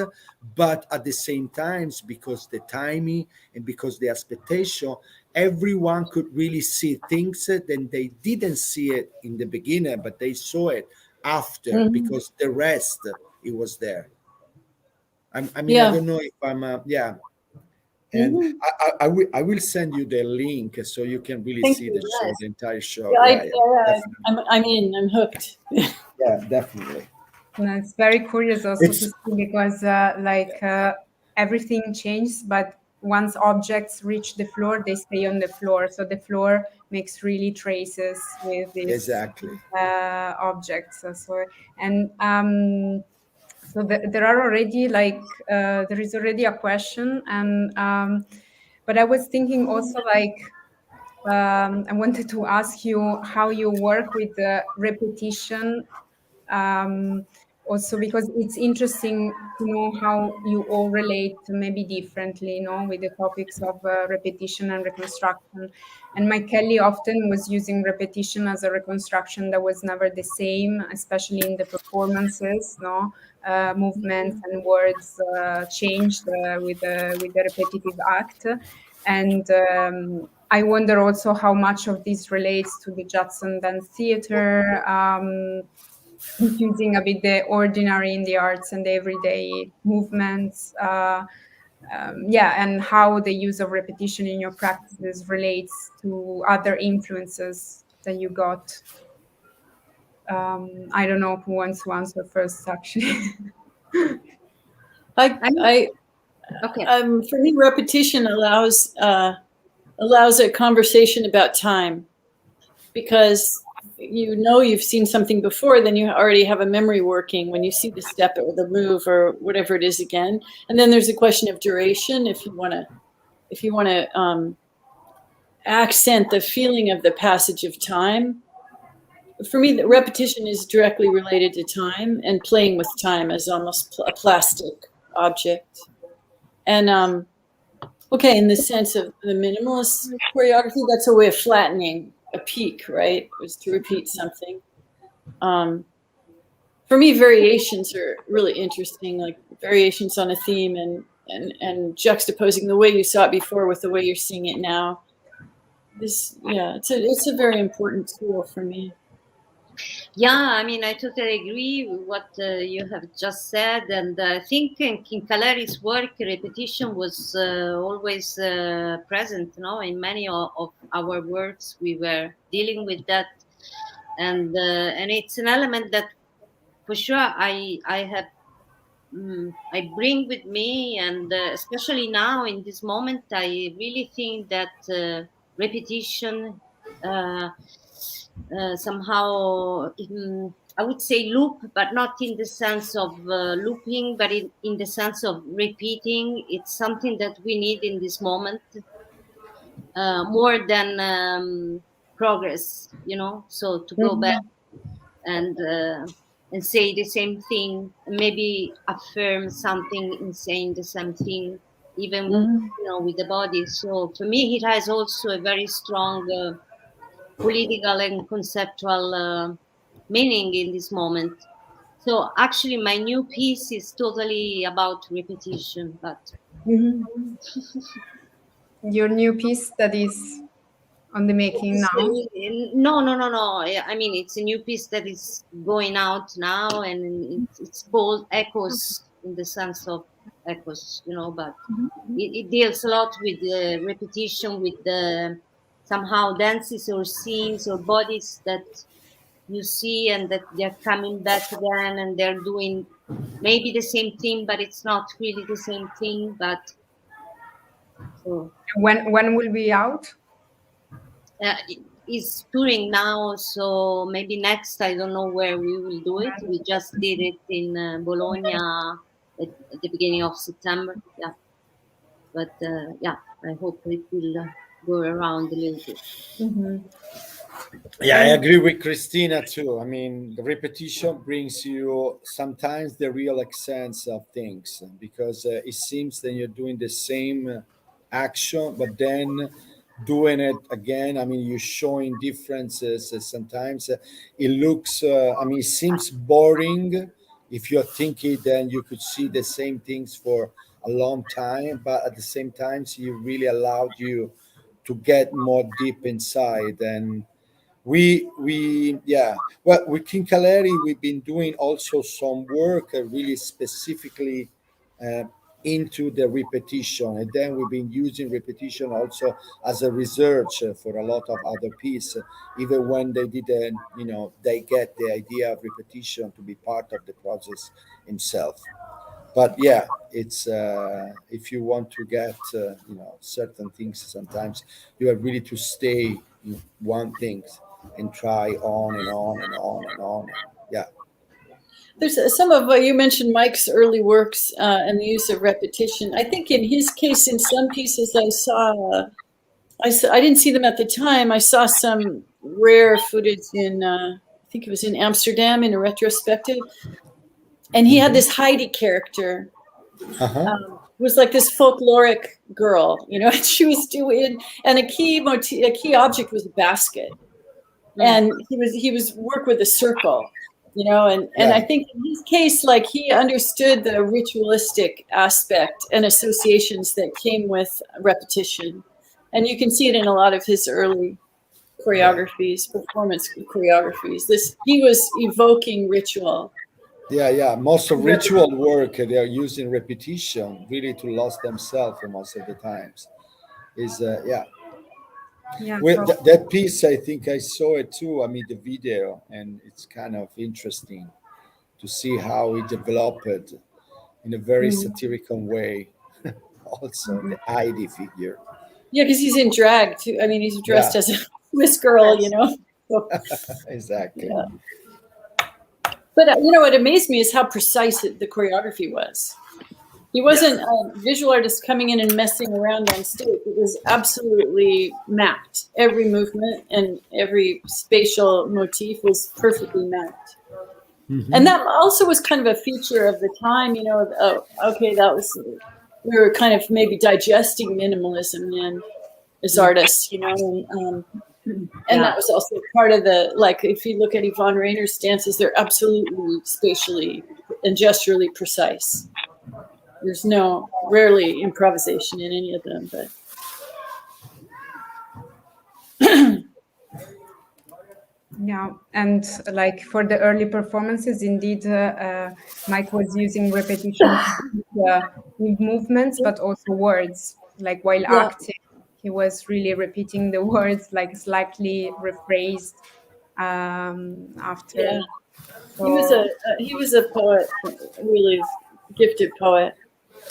but at the same time, because the timing and because the expectation, everyone could really see things that they didn't see it in the beginning, but they saw it after, because the rest, it was there. I mean, I don't know if I'm and I will send you the link so you can really see the show, the entire show. I'm hooked. Yeah, definitely. No, it's very curious also to see, because everything changes, but once objects reach the floor, they stay on the floor. So the floor makes really traces with these objects. So there are already there is already a question, and but I was thinking also I wanted to ask you how you work with the repetition. Also because it's interesting to know how you all relate maybe differently, with the topics of repetition and reconstruction. And Mike Kelley often was using repetition as a reconstruction that was never the same, especially in the performances, movements and words changed with the repetitive act. And I wonder also how much of this relates to the Judson Dance Theater, infusing a bit the ordinary in the arts and the everyday movements. And how the use of repetition in your practices relates to other influences that you got. I don't know who wants to answer first, actually. For me, repetition allows a conversation about time, because you've seen something before, then you already have a memory working when you see the step or the move or whatever it is again. And then there's a question of duration. If you want to accent the feeling of the passage of time. For me, the repetition is directly related to time and playing with time as almost a plastic object. And okay, in the sense of the minimalist choreography, that's a way of flattening a peak, right? It was to repeat something. For me, variations are really interesting, like variations on a theme and juxtaposing the way you saw it before with the way you're seeing it now. It's a very important tool for me. Yeah, I mean, I totally agree with what you have just said, and I think in Kinkaleri's work, repetition was always present. No, in many of our works, we were dealing with that, and it's an element that, for sure, I have. I bring with me, and especially now in this moment, I really think that repetition somehow, I would say loop, but not in the sense of looping, but in the sense of repeating. It's something that we need in this moment more than progress, so to go back and say the same thing, maybe affirm something in saying the same thing, even with the body. So for me, it has also a very strong political and conceptual meaning in this moment. So actually, my new piece is totally about repetition. But Your new piece that is on the making now? No. I mean, it's a new piece that is going out now, and it's called Echoes, in the sense of echoes, but it deals a lot with the repetition, with the somehow dances or scenes or bodies that you see and that they're coming back again and they're doing maybe the same thing, but it's not really the same thing. But so When will be out? is touring now, so maybe next, I don't know where we will do it. We just did it in Bologna at the beginning of September. Yeah, but I hope it will go around a little bit. Yeah, I agree with Cristina too. I mean, the repetition brings you sometimes the real essence of things, because it seems that you're doing the same action, but then doing it again. I mean, you're showing differences. Sometimes it looks, I mean, it seems boring if you're thinking, then you could see the same things for a long time, but at the same time, you really allowed you to get more deep inside. And well, with Kinkaleri we've been doing also some work really specifically uh, into the repetition, and then we've been using repetition also as a research for a lot of other pieces, even when they didn't, they get the idea of repetition to be part of the process himself. But yeah, it's if you want to get certain things, sometimes you have really to stay in one thing and try on and on and on and on. Yeah. There's some of you mentioned Mike's early works and the use of repetition. I think in his case, in some pieces I didn't see them at the time. I saw some rare footage in, I think it was in Amsterdam in a retrospective. And he had this Heidi character, was like this folkloric girl, and she was doing, and a key object was a basket. And he was work with a circle, and I think in his case, like, he understood the ritualistic aspect and associations that came with repetition. And you can see it in a lot of his early choreographies, performance choreographies. He was evoking ritual. Yeah. Most of ritual work, they are using repetition really to lose themselves most of the times. That piece, I think I saw it too. I mean, the video, and it's kind of interesting to see how he developed in a very satirical way. Also, the Heidi figure. Yeah, because he's in drag too. I mean, he's dressed as a Swiss girl, So, exactly. Yeah. But what amazed me is how precise the choreography was. He wasn't a visual artist coming in and messing around on stage. It was absolutely mapped. Every movement and every spatial motif was perfectly mapped. And that also was kind of a feature of the time, okay, that was we were kind of maybe digesting minimalism then as artists, you know, and that was also part of the, like, if you look at Yvonne Rainer's dances, they're absolutely spatially and gesturally precise. There's rarely improvisation in any of them, but. Yeah, and like for the early performances, indeed, Mike was using repetition with movements, but also words. Like while acting, he was really repeating the words, like slightly rephrased after. Yeah. So, He was a poet, really gifted poet.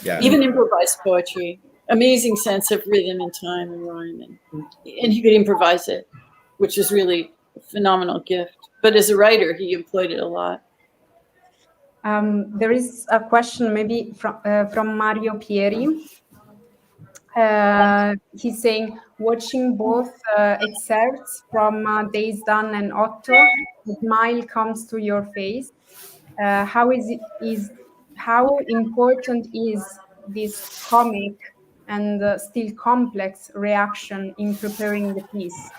Yeah. Even improvised poetry, amazing sense of rhythm and time and rhyme, and he could improvise it, which is really a phenomenal gift. But as a writer, he employed it a lot. there is a question maybe from Mario Pieri. He's saying, watching both excerpts from Days Done and OTTO, a smile comes to your face. How important is this comic and still complex reaction in preparing the piece?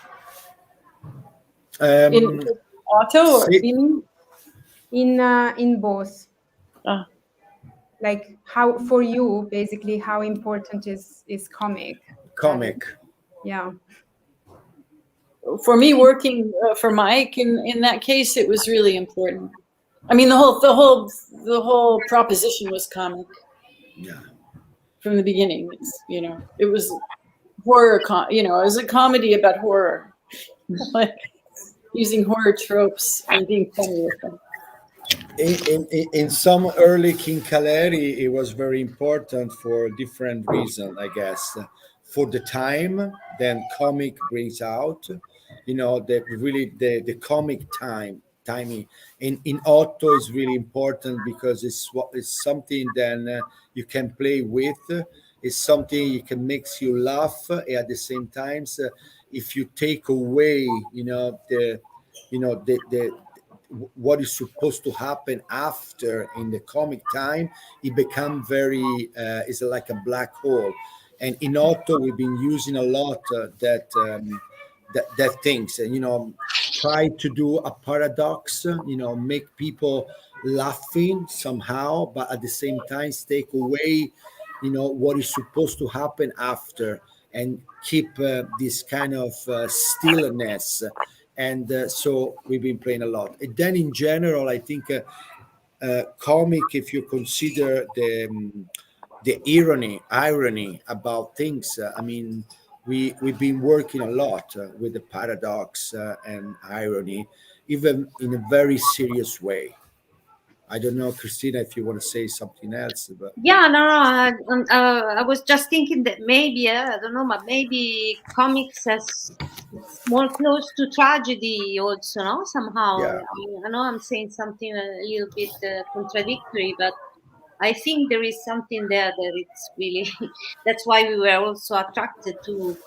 In OTTO, or you mean? In both. Like how, for you, basically, how important is comic? Yeah. For me, working for Mike, in that case, it was really important. I mean, the whole proposition was comic. Yeah. From the beginning, it was horror. It was a comedy about horror, like using horror tropes and being funny with them. In some early Kinkaleri, it was very important for different reasons, I guess. For the time, then comic brings out, the comic timing. In OTTO is really important because it's something then you can play with. It's something you can makes you laugh at the same time. If you take away, what is supposed to happen after in the comic time, it become very it's like a black hole. And in OTTO we've been using a lot that things, try to do a paradox, make people laughing somehow, but at the same time take away what is supposed to happen after, and keep this kind of stillness. And so we've been playing a lot. And then in general, I think comic, if you consider the irony about things, I mean, we've been working a lot with the paradox and irony, even in a very serious way. I don't know, Cristina, if you want to say something else. But yeah, no, I was just thinking that maybe, I don't know, but maybe comics has it's more close to tragedy also, no? Somehow. yeah, I know I'm saying something a little bit contradictory, but I think there is something there that it's really. That's why we were also attracted to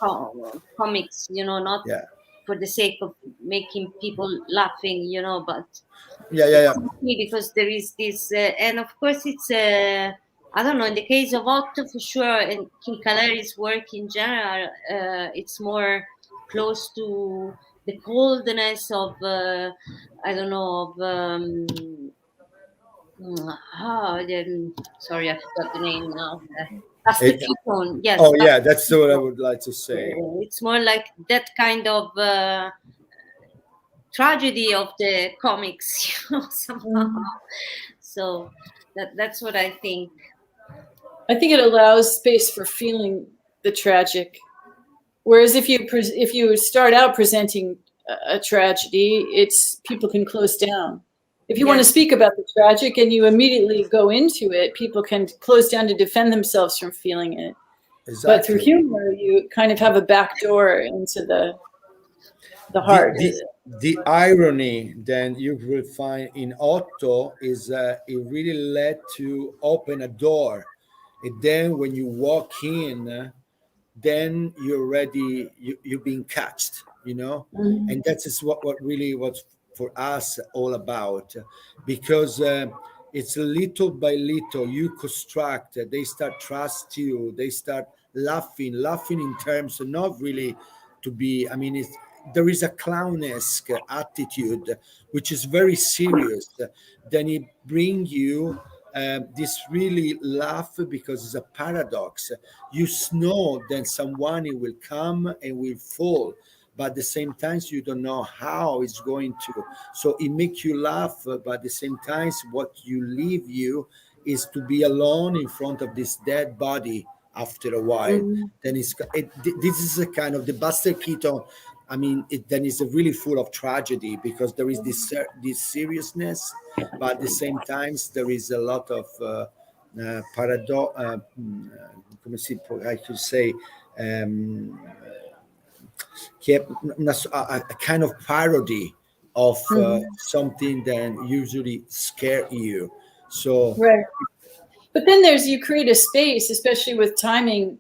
comics, not yeah, for the sake of making people laughing, but yeah. because there is this, and of course it's I don't know, in the case of OTTO for sure, and Kinkaleri's work in general, it's more close to the coldness of I don't know, of sorry, I forgot the name now. Yes. Oh yeah, that's what I would like to say. It's more like that kind of tragedy of the comics, somehow. So that's what I think. I think it allows space for feeling the tragic. Whereas if you start out presenting a tragedy, it's people can close down. If you want to speak about the tragic and you immediately go into it, people can close down to defend themselves from feeling it. Exactly. But through humor, you kind of have a back door into the heart. The irony then you will find in OTTO is it really led to open a door. And then when you walk in, then you're ready, you've been catched, Mm-hmm. And that is what really was for us all about, because it's little by little you construct. They start trust you. They start laughing in terms of not really to be. I mean, there is a clownesque attitude which is very serious. Then it bring you this really laugh because it's a paradox. You know that someone will come and will fall, but at the same time you don't know how it's going to. So it makes you laugh, but at the same time what you leave you is to be alone in front of this dead body after a while. Then this is a kind of the Buster Keaton. I mean, then it's really full of tragedy because there is this seriousness, but at the same time there is a lot of paradox. I could say a kind of parody of something that usually scare you. So right. But then you create a space, especially with timing,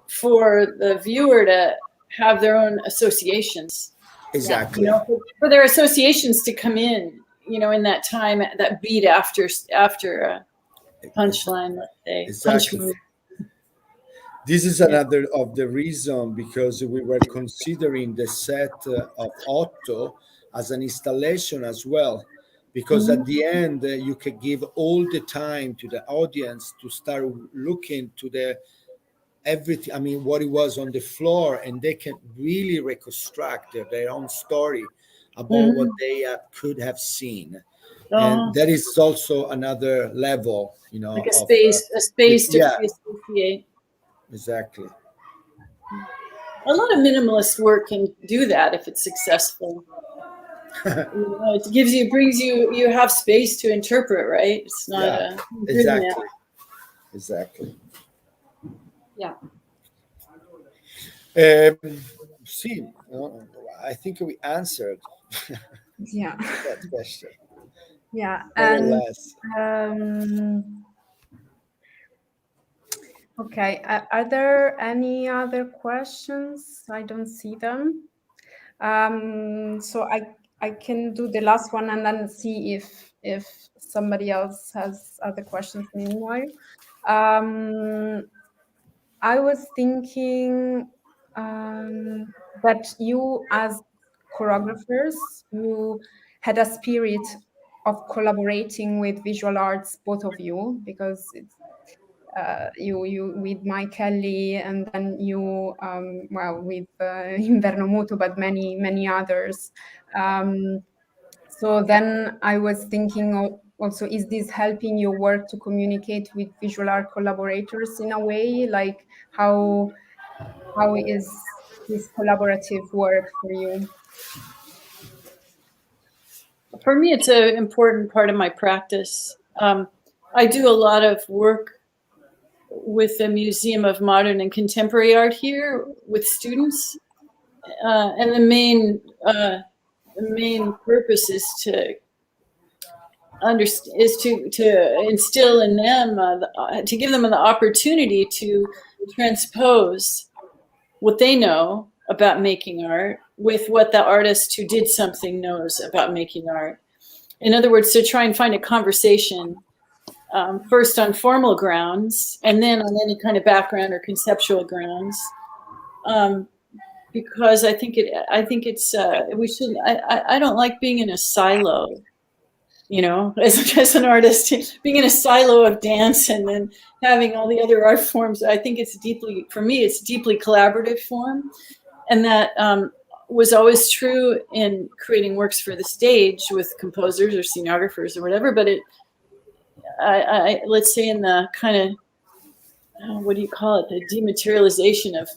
for the viewer to have their own associations. Exactly. You know, for their associations to come in, you know, in that time, that beat after a punchline, let's say. Exactly. Punch move. This is another of the reason, because we were considering the set of OTTO as an installation as well, because at the end you can give all the time to the audience to start looking to the everything. I mean, what it was on the floor, and they can really reconstruct their own story about what they could have seen. And that is also another level, you know, like a space to associate. Exactly. A lot of minimalist work can do that if it's successful. You know, it brings you have space to interpret, right? It's not exactly. Yeah. See, I think we answered that question. Yeah, and okay. Are there any other questions? I don't see them. So I can do the last one and then see if somebody else has other questions meanwhile. I was thinking that you, as choreographers, you had a spirit of collaborating with visual arts, both of you, because it's you with Mike Kelley, and then you with Inverno Muto, but many others. So then I was thinking also, is this helping your work to communicate with visual art collaborators in a way? Like how is this collaborative work for you? For me, it's an important part of my practice. I do a lot of work with the Museum of Modern and Contemporary Art here with students, and the main purpose is to instill in them, to give them the opportunity to transpose what they know about making art with what the artist who did something knows about making art. In other words, to try and find a conversation, first on formal grounds, and then on any kind of background or conceptual grounds. Because I think it's we should. I don't like being in a silo. You know, as an artist, being in a silo of dance and then having all the other art forms. I think it's deeply collaborative form, and that was always true in creating works for the stage with composers or scenographers or whatever. But I let's say in the kind of what do you call it, the dematerialization of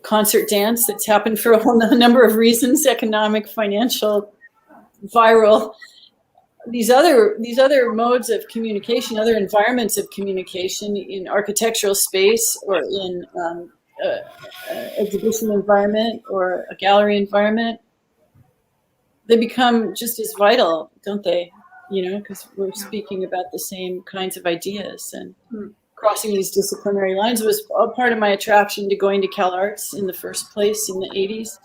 concert dance that's happened for a whole number of reasons: economic, financial, viral. These other modes of communication, other environments of communication in architectural space or in exhibition environment or a gallery environment, they become just as vital, don't they? You know, because we're speaking about the same kinds of ideas, and crossing these disciplinary lines was a part of my attraction to going to CalArts in the first place in the 80s,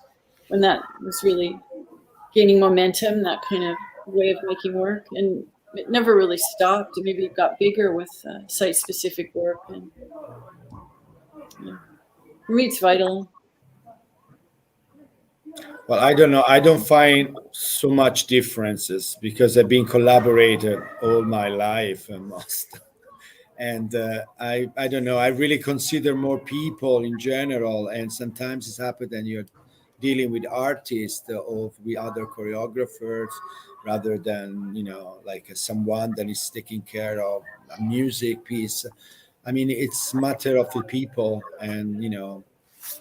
when that was really gaining momentum, that kind of way of making work. And it never really stopped. Maybe it got bigger with site-specific work. And for me, it's vital. Well, I don't know. I don't find so much differences because I've been collaborated all my life almost. And I don't know. I really consider more people in general, and sometimes it's happened that you're dealing with artists or with other choreographers rather than like someone that is taking care of a music piece. I mean, it's matter of the people, and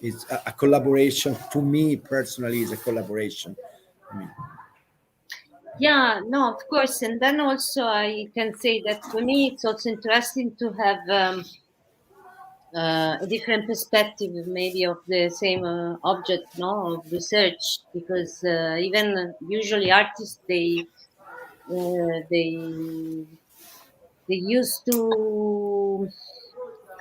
it's a collaboration. To me personally, is a collaboration. I mean, Yeah, no, of course. And then also I can say that for me it's also interesting to have a different perspective maybe of the same object, no, of research, because even usually artists they used to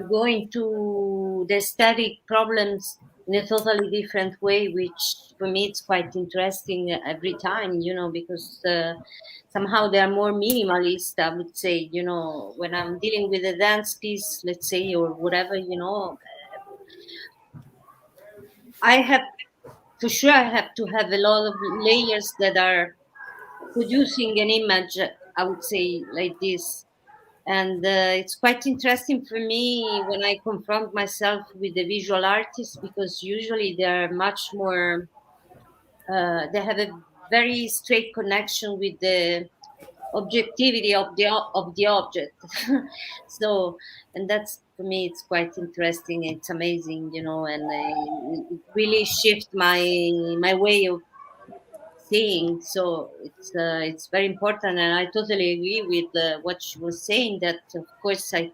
go into the aesthetic problems in a totally different way, which for me it's quite interesting every time, because somehow they are more minimalist, I would say, when I'm dealing with a dance piece, let's say, or whatever, I have, for sure, I have to have a lot of layers that are producing an image, I would say, like this. And it's quite interesting for me when I confront myself with the visual artists, because usually they're much more, they have a very straight connection with the objectivity of the object. So, and that's for me, it's quite interesting. It's amazing, and it really shifts my way of seeing. So it's very important, and I totally agree with what she was saying. That of course I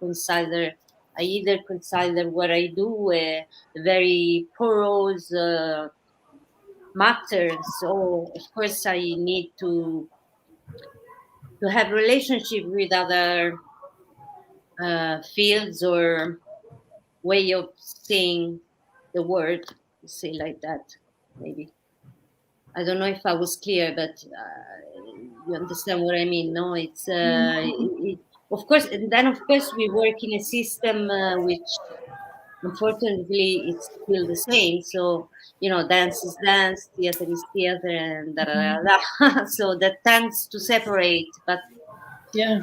either consider what I do a very porous matter. So of course I need to have relationship with other fields or way of seeing the world. Say like that, maybe. I don't know if I was clear, but you understand what I mean. No, it's of course, and then of course we work in a system which, unfortunately, it's still the same. So dance is dance, theater is theater, and da da da da. So that tends to separate, but Yeah.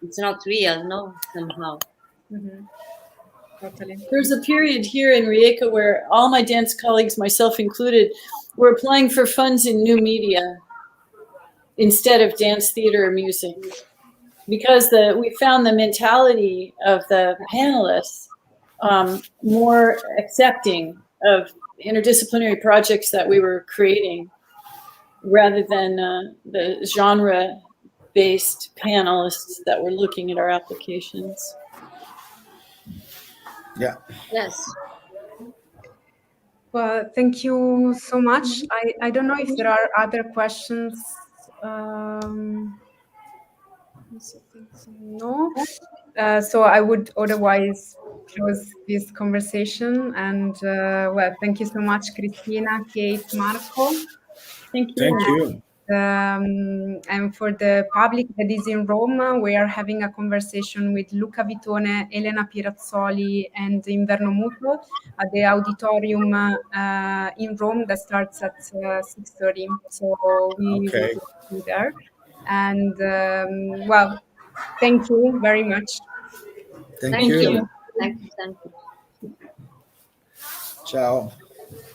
it's not real, no, somehow. Mm-hmm. Totally. There's a period here in Rijeka where all my dance colleagues, myself included, were applying for funds in new media instead of dance, theater, or music, because we found the mentality of the panelists more accepting of interdisciplinary projects that we were creating, rather than the genre-based panelists that were looking at our applications. yeah. Yes. Well, thank you so much. I don't know if there are other questions. No. So I would otherwise close this conversation. And well, thank you so much, Cristina, Kate, Marco. Thank you. Thank you. And for the public that is in Rome, we are having a conversation with Luca Vitone, Elena Pirazzoli, and Inverno Mutuo at the auditorium in Rome that starts at 6:30. So we Okay. will be there. And well, thank you very much. Thank Thank you. you. Thank you. Ciao.